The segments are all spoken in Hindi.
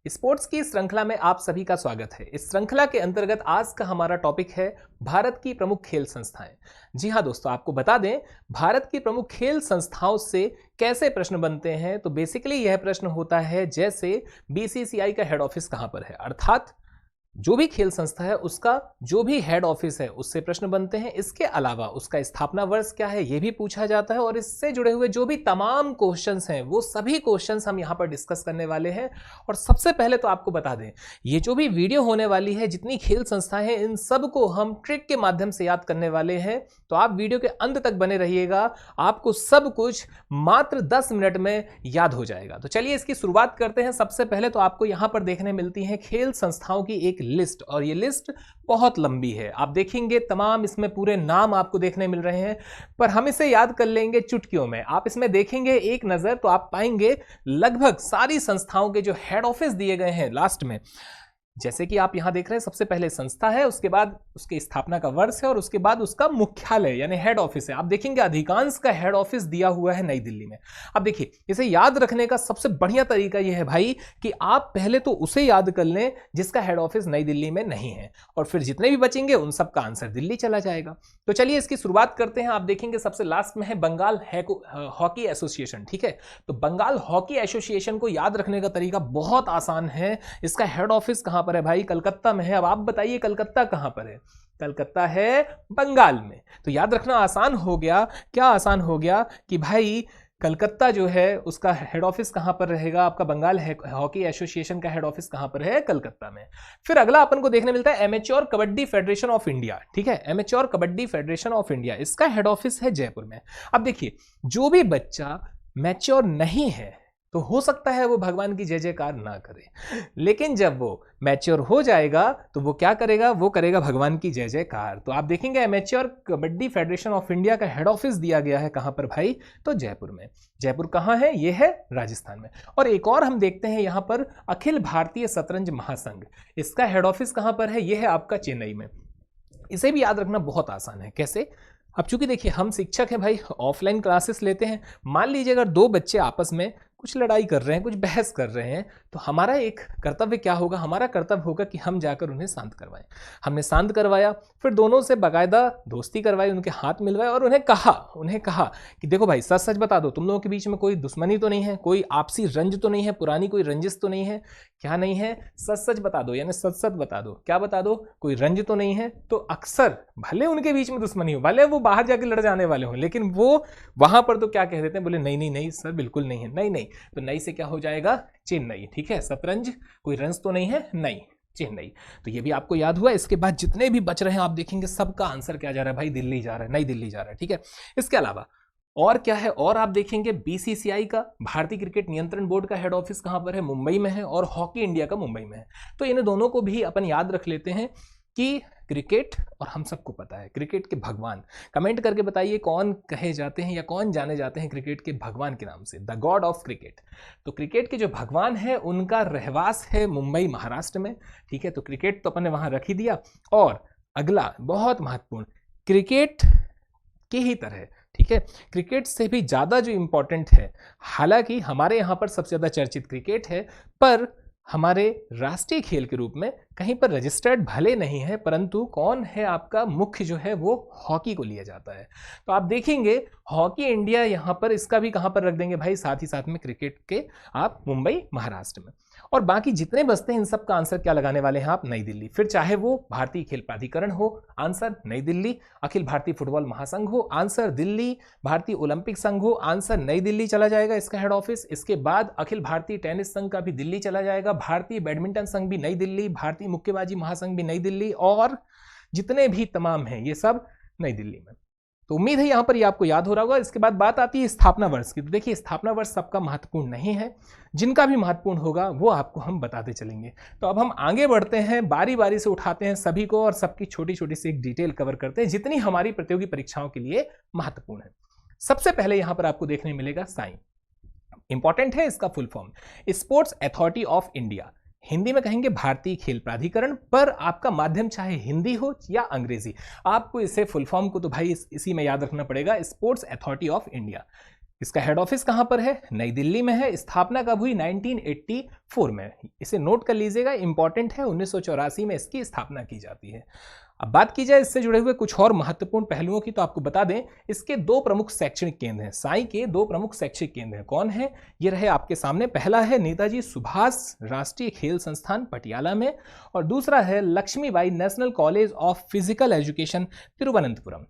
स्पोर्ट्स की श्रृंखला में आप सभी का स्वागत है। इस श्रृंखला के अंतर्गत आज का हमारा टॉपिक है भारत की प्रमुख खेल संस्थाएं। जी हां दोस्तों, आपको बता दें भारत की प्रमुख खेल संस्थाओं से कैसे प्रश्न बनते हैं। तो बेसिकली यह प्रश्न होता है जैसे बीसीसीआई का हेड ऑफिस कहां पर है, अर्थात जो भी खेल संस्था है उसका जो भी हेड ऑफिस है उससे प्रश्न बनते हैं। इसके अलावा उसका स्थापना वर्ष क्या है यह भी पूछा जाता है, और इससे जुड़े हुए जो भी तमाम क्वेश्चंस हैं वो सभी क्वेश्चंस हम यहां पर डिस्कस करने वाले हैं। और सबसे पहले तो आपको बता दें, ये जो भी वीडियो होने वाली है, जितनी खेल संस्थाएं हैं, इन सबको हम ट्रिक के माध्यम से याद करने वाले हैं। तो आप वीडियो के अंत तक बने रहिएगा, आपको सब कुछ मात्र 10 मिनट में याद हो जाएगा। तो चलिए इसकी शुरुआत करते हैं। सबसे पहले तो आपको यहां पर देखने मिलती है खेल संस्थाओं की एक लिस्ट, और ये लिस्ट बहुत लंबी है। आप देखेंगे तमाम इसमें पूरे नाम आपको देखने मिल रहे हैं, पर हम इसे याद कर लेंगे चुटकियों में। आप इसमें देखेंगे एक नजर तो आप पाएंगे लगभग सारी संस्थाओं के जो हेड ऑफिस दिए गए हैं लास्ट में। जैसे कि आप यहां देख रहे हैं, सबसे पहले संस्था है, उसके बाद उसकी स्थापना का वर्ष है, और उसके बाद उसका मुख्यालय यानी हेड ऑफिस है। आप देखेंगे अधिकांश का हेड ऑफिस दिया हुआ है नई दिल्ली में। अब देखिए, इसे याद रखने का सबसे बढ़िया तरीका यह है भाई कि आप पहले तो उसे याद कर लें जिसका हेड ऑफिस नई दिल्ली में नहीं है, और फिर जितने भी बचेंगे उन सब का आंसर दिल्ली चला जाएगा। तो चलिए इसकी शुरुआत करते हैं। आप देखेंगे सबसे लास्ट में है बंगाल हॉकी एसोसिएशन। ठीक है, तो बंगाल हॉकी एसोसिएशन को याद रखने का तरीका बहुत आसान है। इसका हेड ऑफिस कहां पर है भाई? कलकत्ता में है। अब आप बताइए कलकत्ता कहां पर है? कलकत्ता है बंगाल में। तो याद रखना आसान हो गया। क्या आसान हो गया कि भाई कलकत्ता जो है उसका हेड ऑफिस कहां पर रहेगा? आपका बंगाल हॉकी एसोसिएशन का हेड ऑफिस कहां पर है? कलकत्ता में। फिर अगला अपन को देखने मिलता है amateur kabaddi federation of India. ठीक है, amateur kabaddi federation of India, इसका हेड ऑफिस है जयपुर में। अब देखिए, जो भी बच्चा मैच्योर नहीं है तो हो सकता है वो भगवान की जय जयकार ना करे, लेकिन जब वो मैच्योर हो जाएगा तो वो क्या करेगा? वो करेगा भगवान की जय जयकार। तो आप देखेंगे amateur kabaddi federation of India का हेड ऑफिस दिया गया है कहां पर भाई? तो जयपुर में। जयपुर कहां है? ये है राजस्थान में। और एक और हम देखते हैं यहां पर अखिल भारतीय शतरंज महासंघ, इसका हेड ऑफिस कहां पर है? यह है आपका चेन्नई में। इसे भी याद रखना बहुत आसान है। कैसे? अब चूंकि देखिए हम शिक्षक हैं भाई, ऑफलाइन क्लासेस लेते हैं। मान लीजिए अगर दो बच्चे आपस में कुछ लड़ाई कर रहे हैं, कुछ बहस कर रहे हैं, तो हमारा एक कर्तव्य क्या होगा? हमारा कर्तव्य होगा कि हम जाकर उन्हें शांत करवाएं। हमने शांत करवाया, फिर दोनों से बाकायदा दोस्ती करवाई, उनके हाथ मिलवाए और उन्हें कहा कि देखो भाई सच सच बता दो, तुम लोगों के बीच में कोई दुश्मनी तो नहीं है, कोई आपसी रंज तो नहीं है, पुरानी कोई रंजिश तो नहीं है। क्या नहीं है? सच सच बता दो, यानी सच सच बता दो। क्या बता दो? कोई रंज तो नहीं है। तो अक्सर भले उनके बीच में दुश्मनी हो, भले वो बाहर जाके लड़ जाने वाले हों, लेकिन वो वहां पर तो क्या कह देते हैं? बोले नहीं नहीं नहीं सर, बिल्कुल नहीं है। नहीं नहीं, तो नई से क्या हो जाएगा? चेन्नई। ठीक है, शतरंज कोई रंज तो नहीं है, नई चेन्नई। तो ये भी आपको याद हुआ। इसके बाद जितने भी बच रहे हैं आप देखेंगे सबका आंसर क्या जा रहा है भाई? दिल्ली जा रहा है, नई दिल्ली जा रहा है। ठीक है, इसके अलावा और क्या है? और आप देखेंगे बीसीसीआई का, भारतीय क्रिकेट नियंत्रण बोर्ड का हेड ऑफिस कहां पर है? मुंबई में है, और हॉकी इंडिया का मुंबई में है। तो इन दोनों को भी अपन याद रख लेते हैं कि क्रिकेट, और हम सबको पता है क्रिकेट के भगवान, कमेंट करके बताइए कौन कहे जाते हैं या कौन जाने जाते हैं क्रिकेट के भगवान के नाम से? The God of cricket. तो क्रिकेट के जो भगवान है उनका रहवास है मुंबई महाराष्ट्र में। ठीक है, तो क्रिकेट तो अपन ने वहां रख ही दिया। और अगला बहुत महत्वपूर्ण, क्रिकेट की ही तरह, ठीक है, क्रिकेट से भी ज्यादा जो इंपॉर्टेंट है, हालांकि हमारे यहां पर सबसे ज्यादा चर्चित क्रिकेट है, पर हमारे राष्ट्रीय खेल के रूप में कहीं पर रजिस्टर्ड भले नहीं है, परंतु कौन है आपका मुख्य जो है? वो हॉकी को लिया जाता है। तो आप देखेंगे हॉकी इंडिया यहां पर, इसका भी कहां पर रख देंगे भाई? साथ ही साथ में क्रिकेट के आप मुंबई महाराष्ट्र में। और बाकी जितने बचते हैं इन सब का आंसर क्या लगाने वाले हैं आप? नई दिल्ली। फिर चाहे वो भारतीय खेल प्राधिकरण हो, आंसर नई दिल्ली। अखिल भारतीय फुटबॉल महासंघ हो, आंसर दिल्ली। भारतीय ओलंपिक संघ हो, आंसर नई दिल्ली चला जाएगा, इसका हेड ऑफिस। इसके बाद अखिल भारतीय टेनिस संघ का भी दिल्ली चला जाएगा, भारतीय बैडमिंटन संघ भी नई दिल्ली, भारतीय मुक्केबाजी महासंघ भी नई दिल्ली, और जितने भी तमाम हैं ये सब नई दिल्ली में। तो उम्मीद है यहां पर ये आपको याद हो रहा होगा। इसके बाद बात आती है स्थापना वर्ष की। तो देखिए स्थापना वर्ष सबका महत्वपूर्ण नहीं है, जिनका भी महत्वपूर्ण होगा वो आपको हम बताते चलेंगे। तो अब हम आगे बढ़ते हैं, बारी बारी से उठाते हैं सभी को और सबकी छोटी छोटी सी एक डिटेल कवर करते हैं जितनी हमारी प्रतियोगी परीक्षाओं के लिए महत्वपूर्ण है। सबसे पहले यहां पर आपको देखने मिलेगा साइन। इंपॉर्टेंट है इसका full form, sports authority of India. Hindi में कहेंगे भारतीय खेल प्राधिकरण, पर आपका माध्यम चाहे हिंदी हो या अंग्रेजी, आपको इसे फुल फॉर्म को तो भाई इसी में याद रखना पड़ेगा, स्पोर्ट्स अथॉरिटी ऑफ इंडिया। इसका हेड ऑफिस कहां पर है? नई दिल्ली में है। स्थापना कब हुई? 1984 में। इसे नोट कर लीजिएगा, इंपॉर्टेंट है, 1984 में इसकी स्थापना की जाती है। अब बात की जाए इससे जुड़े हुए कुछ और महत्वपूर्ण पहलुओं की, तो आपको बता दें इसके दो प्रमुख शैक्षणिक केंद्र हैं। साई के दो प्रमुख शैक्षणिक केंद्र हैं। कौन है? ये रहे आपके सामने। पहला है नेताजी सुभाष राष्ट्रीय खेल संस्थान पटियाला में, और दूसरा है Lakshmibai National College of Physical Education Thiruvananthapuram.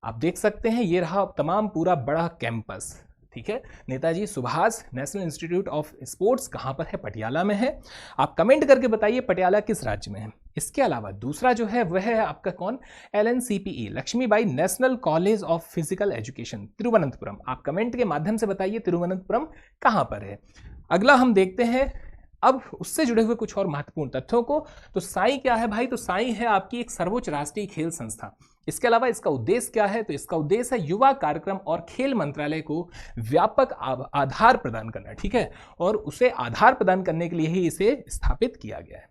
आप देख सकते हैं ये रहा तमाम पूरा बड़ा कैंपस, ठीक है। Netaji Subhash national institute of sports कहां पर है? पटियाला में है। आप कमेंट करके बताइए पटियाला किस राज्य में है। इसके अलावा दूसरा जो है वह है आपका कौन? LNCPE Lakshmibai National College of Physical Education Thiruvananthapuram. आप कमेंट के माध्यम से बताइए तिरुवनंतपुरम कहां पर है। अगला हम देखते हैं अब उससे जुड़े हुए कुछ और महत्वपूर्ण तथ्यों को। तो साई क्या है भाई? तो साई है आपकी एक सर्वोच्च राष्ट्रीय खेल संस्था। इसके अलावा इसका उद्देश्य क्या है? तो इसका उद्देश्य है युवा कार्यक्रम और खेल मंत्रालय को व्यापक आधार प्रदान करना, ठीक है, और उसे आधार प्रदान करने के लिए ही इसे स्थापित किया गया है।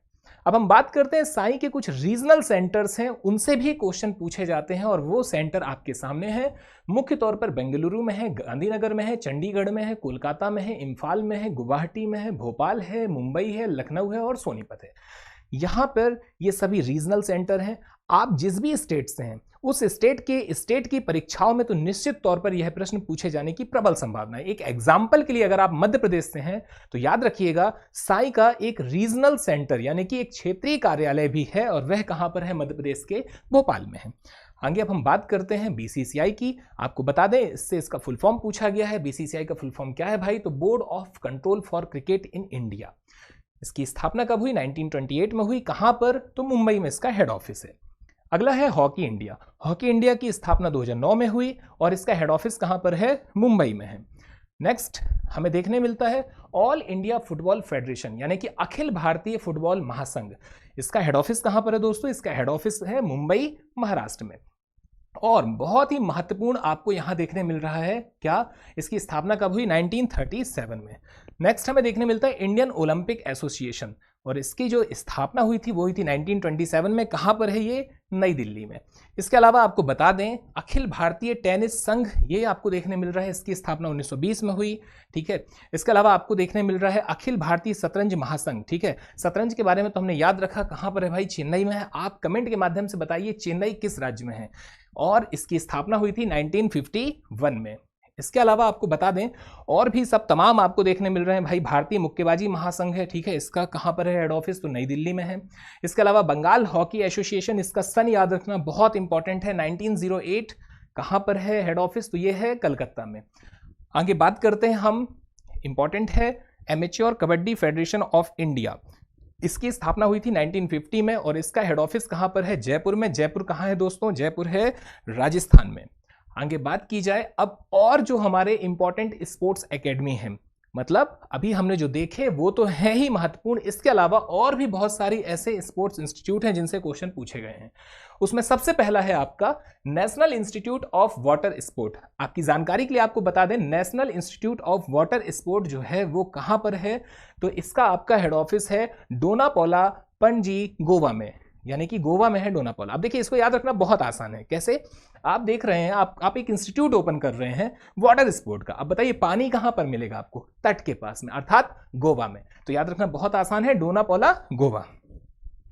अब हम बात करते हैं साई के कुछ रीजनल सेंटर्स हैं, उनसे भी क्वेश्चन पूछे जाते हैं, और वो सेंटर आपके सामने हैं। मुख्य तौर पर बेंगलुरु में है, गांधीनगर में है, चंडीगढ़ में है, कोलकाता में है, इम्फाल में है, गुवाहाटी में है, भोपाल है, मुंबई है, लखनऊ है और सोनीपत है। यहाँ पर ये सभी रीजनल सेंटर हैं। आप जिस भी स्टेट से हैं उस स्टेट की परीक्षाओं में तो निश्चित तौर पर यह प्रश्न पूछे जाने की प्रबल संभावना है। एक एग्जाम्पल के लिए अगर आप मध्य प्रदेश से हैं तो याद रखिएगा साई का एक रीजनल सेंटर यानी कि एक क्षेत्रीय कार्यालय भी है, और वह कहां पर है? मध्य प्रदेश के भोपाल में है। आगे अब हम बात करते हैं BCCI की। आपको बता दें इससे इसका फुल फॉर्म पूछा गया है। BCCI का फुल फॉर्म क्या है भाई? तो board of control for cricket in India. इसकी स्थापना कब हुई? 1928 में हुई। कहां पर? तो मुंबई में इसका हेड ऑफिस है। अगला है हॉकी इंडिया। हॉकी इंडिया की स्थापना 2009 में हुई और इसका हेड ऑफिस कहां पर है? मुंबई में है। नेक्स्ट हमें देखने मिलता है ऑल इंडिया फुटबॉल फेडरेशन यानी कि अखिल भारतीय फुटबॉल महासंघ। इसका हेड ऑफिस कहां पर है दोस्तों? इसका हेड ऑफिस है मुंबई, महाराष्ट्र में। और बहुत ही महत्वपूर्ण आपको यहां देखने मिल रहा है क्या? इसकी स्थापना कब हुई? 1937 में। नेक्स्ट हमें देखने मिलता है इंडियन ओलंपिक एसोसिएशन, और इसकी जो स्थापना हुई थी वो हुई थी 1927 में। कहां पर है ये? नई दिल्ली में। इसके अलावा आपको बता दें अखिल भारतीय टेनिस संघ, ये आपको देखने मिल रहा है, इसकी स्थापना 1920 में हुई, ठीक है। इसके अलावा आपको देखने मिल रहा है अखिल भारतीय शतरंज महासंघ, ठीक है। शतरंज के बारे में तो हमने याद रखा, कहां पर है भाई? चेन्नई में है। आप कमेंट के माध्यम से बताइए चेन्नई किस राज्य में है, और इसकी स्थापना हुई थी 1951 में। इसके अलावा आपको बता दें और भी सब तमाम आपको देखने मिल रहे हैं भाई। भारतीय मुक्केबाजी महासंघ है, ठीक है, इसका कहां पर है हेड ऑफिस? तो नई दिल्ली में है। इसके अलावा बंगाल हॉकी एसोसिएशन, इसका सन याद रखना बहुत इंपॉर्टेंट है, 1908। कहां पर है हेड ऑफिस? तो ये है कलकत्ता में। आगे बात करते हैं हम, इंपॉर्टेंट है amateur kabaddi federation of India. इसकी स्थापना हुई थी 1950 में, और इसका हेड ऑफिस कहां पर है? जयपुर में। जयपुर कहां है दोस्तों? जयपुर है राजस्थान में। आगे बात की जाए अब और जो हमारे इंपॉर्टेंट स्पोर्ट्स एकेडमी हैं, मतलब अभी हमने जो देखे वो तो है ही महत्वपूर्ण, इसके अलावा और भी बहुत सारी ऐसे स्पोर्ट्स इंस्टीट्यूट हैं जिनसे क्वेश्चन पूछे गए हैं। उसमें सबसे पहला है आपका national institute of water sport. आपकी जानकारी के लिए आपको बता दें national institute of water sport जो है वो कहां पर है? तो इसका आपका हेड ऑफिस है डोनापौला, पणजी, गोवा में, यानी कि गोवा में है डोनापौला। अब देखिए इसको याद रखना बहुत आसान है। कैसे? आप देख रहे हैं आप एक इंस्टीट्यूट ओपन कर रहे हैं वाटर स्पोर्ट का। अब बताइए पानी कहां पर मिलेगा आपको? तट के पास में, अर्थात गोवा में। तो याद रखना बहुत आसान है, डोनापौला, गोवा।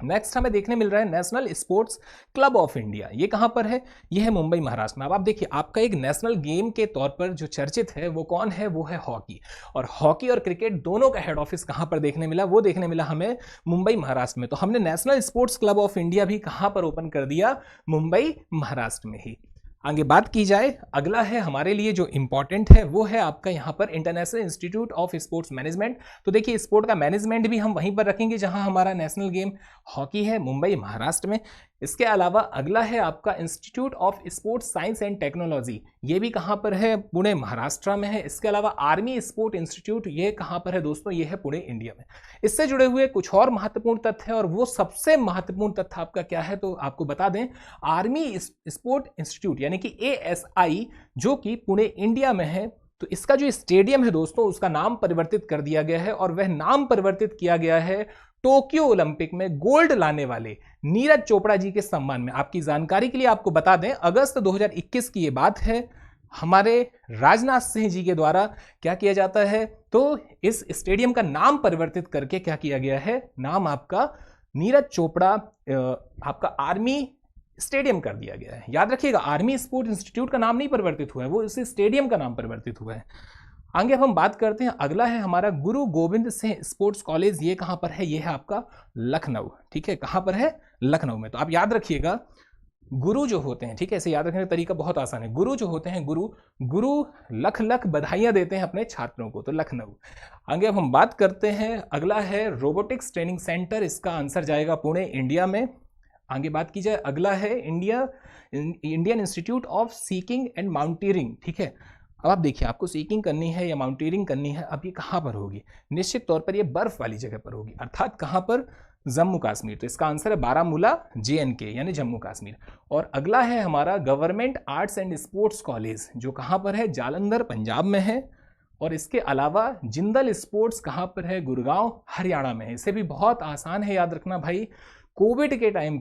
नेक्स्ट हमें देखने मिल रहा है national sports club of India. ये कहां पर है? ये है मुंबई, महाराष्ट्र में। अब आप देखिए आपका एक नेशनल गेम के तौर पर जो चर्चित है वो कौन है? वो है हॉकी। और हॉकी और क्रिकेट दोनों का हेड ऑफिस कहां पर देखने मिला? वो देखने मिला हमें मुंबई, महाराष्ट्र में। तो हमने national sports club of India भी कहां पर ओपन कर दिया? मुंबई, महाराष्ट्र में ही। आगे बात की जाए, अगला है हमारे लिए जो इंपॉर्टेंट है वो है आपका यहाँ पर international institute of sports management. तो देखिए स्पोर्ट का मैनेजमेंट भी हम वहीं पर रखेंगे जहां हमारा नेशनल गेम हॉकी है, मुंबई, महाराष्ट्र में। इसके अलावा अगला है आपका institute of sports science and technology. ये भी कहाँ पर है? पुणे, महाराष्ट्र में है। इसके अलावा आर्मी स्पोर्ट इंस्टीट्यूट, ये कहाँ पर है दोस्तों? ये है पुणे, इंडिया में। इससे जुड़े हुए कुछ और महत्वपूर्ण तथ्य है, और वो सबसे महत्वपूर्ण तथ्य आपका क्या है? तो आपको बता दें आर्मी स्पोर्ट इंस्टीट्यूट यानी कि ASI जो कि पुणे, इंडिया में है, तो इसका जो स्टेडियम है दोस्तों उसका नाम परिवर्तित कर दिया गया है, और वह नाम परिवर्तित किया गया है टोक्यो ओलंपिक में गोल्ड लाने वाले नीरज चोपड़ा जी के सम्मान में। आपकी जानकारी के लिए आपको बता दें अगस्त 2021 की ये बात है। हमारे राजनाथ सिंह जी के द्वारा क्या किया जाता है, तो इस स्टेडियम का नाम परिवर्तित करके क्या किया गया है, नाम आपका नीरज चोपड़ा आपका आर्मी स्टेडियम कर दिया गया है। याद रखिएगा, आर्मी स्पोर्ट इंस्टीट्यूट का नाम नहीं परिवर्तित हुआ है, वो इस स्टेडियम का नाम परिवर्तित हुआ है। आगे अब हम बात करते हैं, अगला है हमारा गुरु गोविंद सिंह स्पोर्ट्स कॉलेज। ये कहां पर है, ये है आपका लखनऊ। ठीक है, कहां पर है, लखनऊ में। तो आप याद रखिएगा, गुरु जो होते हैं, ठीक है, इसे याद रखने का तरीका बहुत आसान है। गुरु जो होते हैं, गुरु लख लख बधाइयां देते हैं अपने छात्रों को, तो लखनऊ। आगे अब हम बात करते हैं, अगला है रोबोटिक्स ट्रेनिंग सेंटर। इसका आंसर जाएगा पुणे, इंडिया में। आगे बात की जाए, अगला है Indian institute of seeking and mountaineering. ठीक है, अब आप देखिए, आपको सीकिंग करनी है या माउंटेनियरिंग करनी है, अब ये कहाँ पर होगी, निश्चित तौर पर ये बर्फ वाली जगह पर होगी, अर्थात कहाँ पर, जम्मू कश्मीर। तो इसका आंसर है बारामूला, JNK यानी जम्मू कश्मीर। और अगला है हमारा government arts and sports college, जो कहाँ पर है, जालंधर, पंजाब में है। और इसके अलावा जिंदल स्पोर्ट्स कहाँ पर है, गुड़गांव, हरियाणा में है। इसे भी बहुत आसान है याद रखना भाई। कोविड के टाइम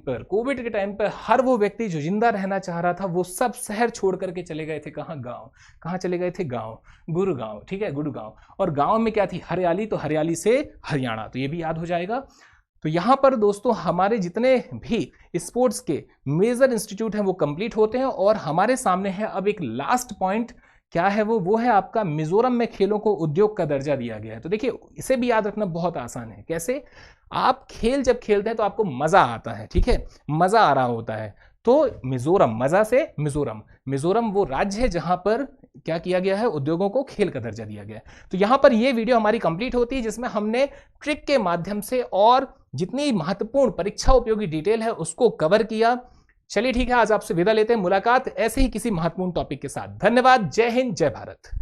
पर हर वो व्यक्ति जो जिंदा रहना चाह रहा था, वो सब शहर छोड़ करके चले गए थे, कहाँ, गांव। कहाँ चले गए थे, गांव, गुड़गांव। ठीक है, गुड़गांव। और गांव में क्या थी, हरियाली, तो हरियाली से हरियाणा, तो ये भी याद हो जाएगा। तो यहाँ पर दोस्तों हमारे जितने भी स्पोर्ट्स के मेजर इंस्टीट्यूट हैं वो कंप्लीट होते हैं। और हमारे सामने है अब एक लास्ट पॉइंट, क्या है वो है आपका मिजोरम में खेलों को उद्योग का दर्जा दिया गया है। तो देखिए, इसे भी याद रखना बहुत आसान है। कैसे, आप खेल जब खेलते हैं तो आपको मजा आता है, ठीक है, मजा आ रहा होता है। तो मिजोरम, मजा से मिजोरम वो राज्य है जहां पर क्या किया गया है, उद्योगों को खेल का दर्जा दिया गया है। तो यहां पर ये वीडियो हमारी कंप्लीट होती है, जिसमें हमने ट्रिक के माध्यम से और जितनी महत्वपूर्ण परीक्षा उपयोगी डिटेल है उसको कवर किया। चलिए ठीक है, आज आपसे विदा लेते हैं, मुलाकात ऐसे ही किसी महत्वपूर्ण टॉपिक के साथ। धन्यवाद, जय हिंद, जय भारत।